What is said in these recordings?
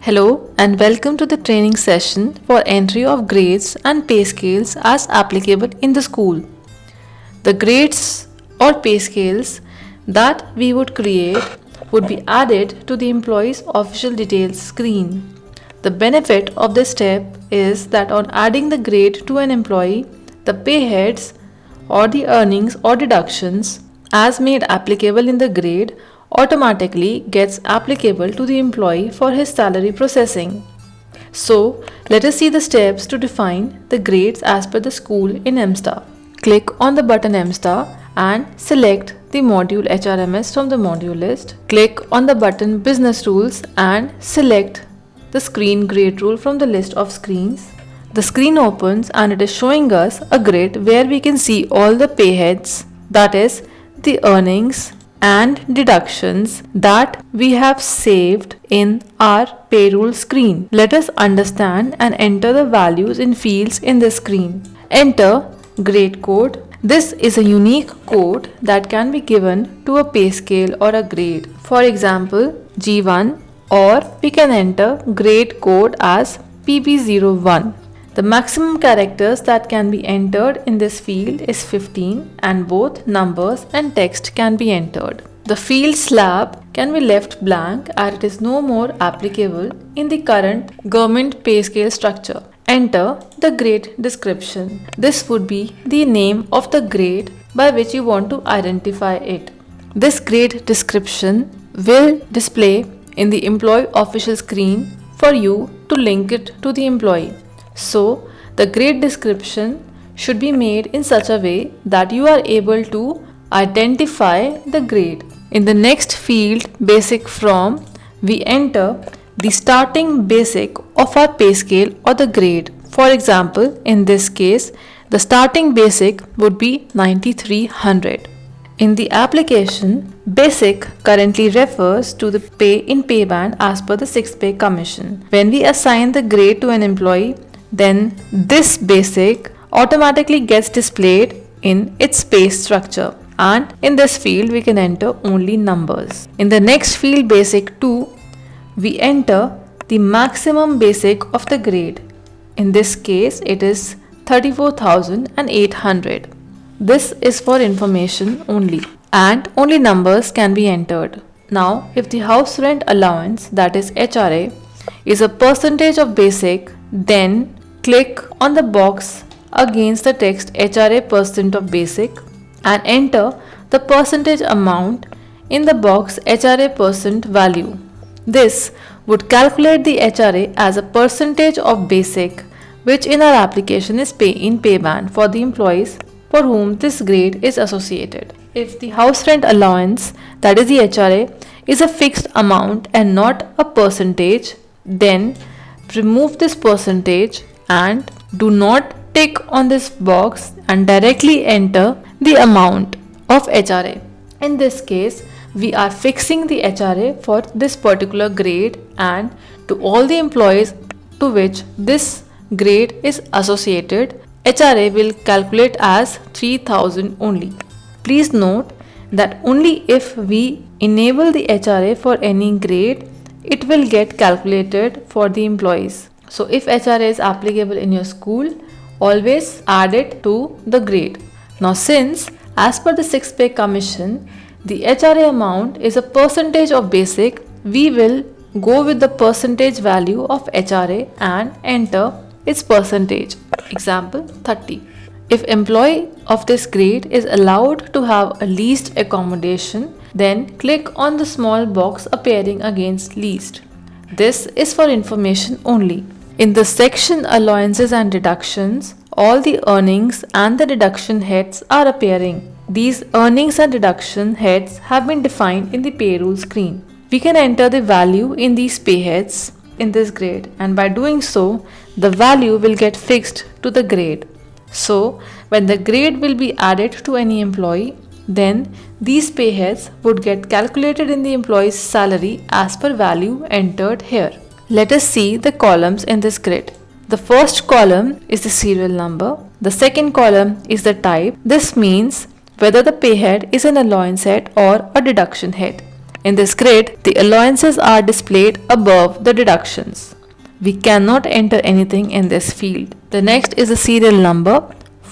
Hello and welcome to the training session for entry of grades and pay scales as applicable in the school. The grades or pay scales that we would create would be added to the employee's official details screen. The benefit of this step is that on adding the grade to an employee, the pay heads or the earnings or deductions as made applicable in the grade automatically gets applicable to the employee for his salary processing. So, let us see the steps to define the grades as per the school in MSTAR. Click on the button MSTAR and select the module HRMS from the module list. Click on the button Business Rules and select the screen grade rule from the list of screens. The screen opens and it is showing us a grid where we can see all the pay heads, that is, the earnings and deductions that we have saved in our payroll screen. Let us understand and enter the values in fields in the screen. Enter grade code. This is a unique code that can be given to a pay scale or a grade. For example, G1, or we can enter grade code as PB01. The maximum characters that can be entered in this field is 15 and both numbers and text can be entered. The field slab can be left blank as it is no more applicable in the current government pay scale structure. Enter the grade description. This would be the name of the grade by which you want to identify it. This grade description will display in the employee official screen for you to link it to the employee. So, the grade description should be made in such a way that you are able to identify the grade. In the next field, basic from, we enter the starting basic of our pay scale or the grade. For example, in this case, the starting basic would be 9300. In the application, basic currently refers to the pay in pay band as per the 6th pay commission. When we assign the grade to an employee, then this basic automatically gets displayed in its pay structure, and in this field we can enter only numbers. In the next field, basic 2, we enter the maximum basic of the grade. In this case it is 34,800. This is for information only and only numbers can be entered. Now if the house rent allowance, that is HRA, is a percentage of basic, then click on the box against the text HRA percent of basic and enter the percentage amount in the box HRA percent value. This would calculate the HRA as a percentage of basic, which in our application is pay in pay band for the employees for whom this grade is associated. If the house rent allowance, that is the HRA, is a fixed amount and not a percentage, then remove this percentage and do not tick on this box and directly enter the amount of HRA. In this case, we are fixing the HRA for this particular grade and to all the employees to which this grade is associated, HRA will calculate as 3000 only. Please note that only if we enable the HRA for any grade, it will get calculated for the employees. So if HRA is applicable in your school, always add it to the grade. Now since as per the 6th pay commission, the HRA amount is a percentage of basic, we will go with the percentage value of HRA and enter its percentage. Example 30. If employee of this grade is allowed to have a leased accommodation, then click on the small box appearing against leased. This is for information only. In the section allowances and deductions, all the earnings and the deduction heads are appearing. These earnings and deduction heads have been defined in the payroll screen. We can enter the value in these pay heads in this grade, and by doing so, the value will get fixed to the grade. So, when the grade will be added to any employee, then these pay heads would get calculated in the employee's salary as per value entered here. Let us see the columns in this grid. The first column is the serial number. The second column is the type. This means whether the pay head is an allowance head or a deduction head. In this grid, the allowances are displayed above the deductions. We cannot enter anything in this field. The next is the serial number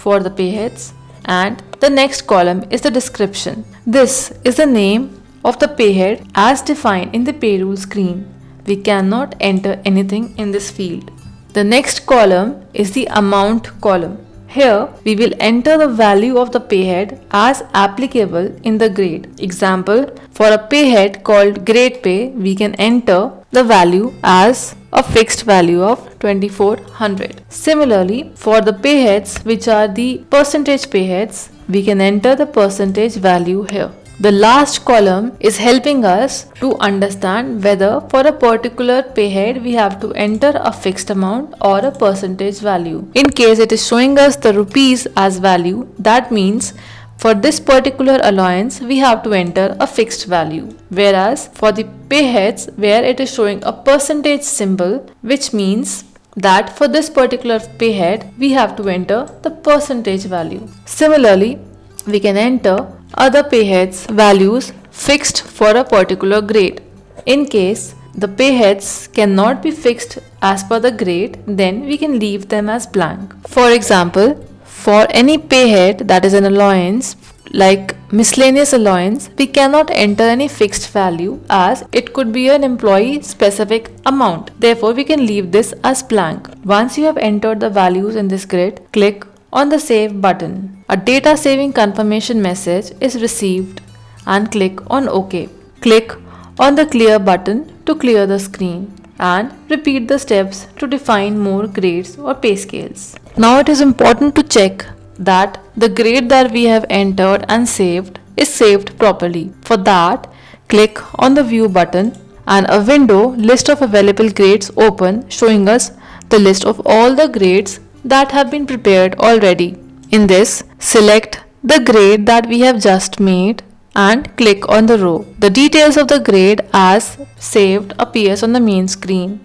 for the payheads, and the next column is the description. This is the name of the payhead as defined in the payroll screen. We cannot enter anything in this field. The next column is the amount column. Here we will enter the value of the payhead as applicable in the grade. Example, for a payhead called grade pay, we can enter the value as a fixed value of 2400. Similarly, for the payheads which are the percentage payheads, we can enter the percentage value here. The last column is helping us to understand whether for a particular payhead we have to enter a fixed amount or a percentage value. In case it is showing us the rupees as value, that means for this particular allowance we have to enter a fixed value. Whereas for the payheads where it is showing a percentage symbol, which means that for this particular payhead we have to enter the percentage value. Similarly, we can enter other payheads values fixed for a particular grade. In case the payheads cannot be fixed as per the grade, then we can leave them as blank. For example, for any payhead that is an allowance like miscellaneous allowance, we cannot enter any fixed value as it could be an employee specific amount. Therefore, we can leave this as blank. Once you have entered the values in this grid, click on the Save button. A data saving confirmation message is received and click on OK. Click on the Clear button to clear the screen and repeat the steps to define more grades or pay scales. Now it is important to check that the grade that we have entered and saved is saved properly. For that, click on the View button and a window list of available grades open, showing us the list of all the grades that have been prepared already. In this, select the grade that we have just made and click on the row. The details of the grade as saved appears on the main screen.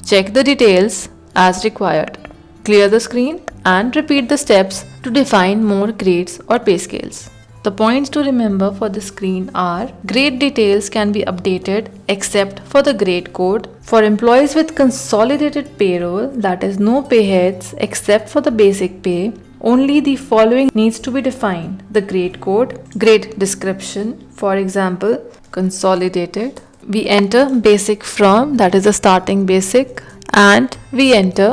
Check the details as required. Clear the screen and repeat the steps to define more grades or pay scales. The points to remember for the screen are: grade details can be updated except for the grade code. For employees with consolidated payroll, that is no payheads except for the basic pay, only the following needs to be defined: the grade code, grade description. For example, consolidated, we enter basic from, that is the starting basic, and we enter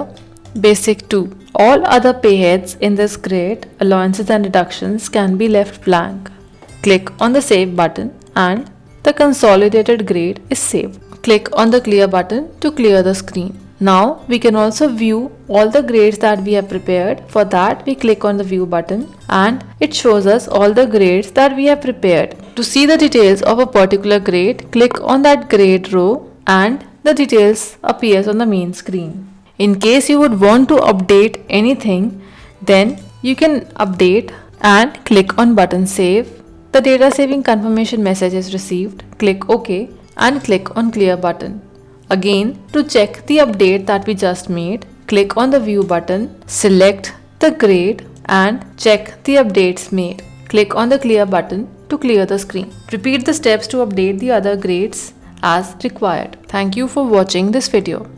basic 2. All other payheads in this grade, allowances and deductions, can be left blank. Click on the Save button and the consolidated grade is saved. Click on the Clear button to clear the screen. Now we can also view all the grades that we have prepared. For that, we click on the View button and it shows us all the grades that we have prepared. To see the details of a particular grade, click on that grade row and the details appears on the main screen. In case you would want to update anything, then you can update and click on button Save. The data saving confirmation message is received. Click OK and click on Clear button. Again, to check the update that we just made, click on the View button, select the grade and check the updates made. Click on the Clear button to clear the screen. Repeat the steps to update the other grades as required. Thank you for watching this video.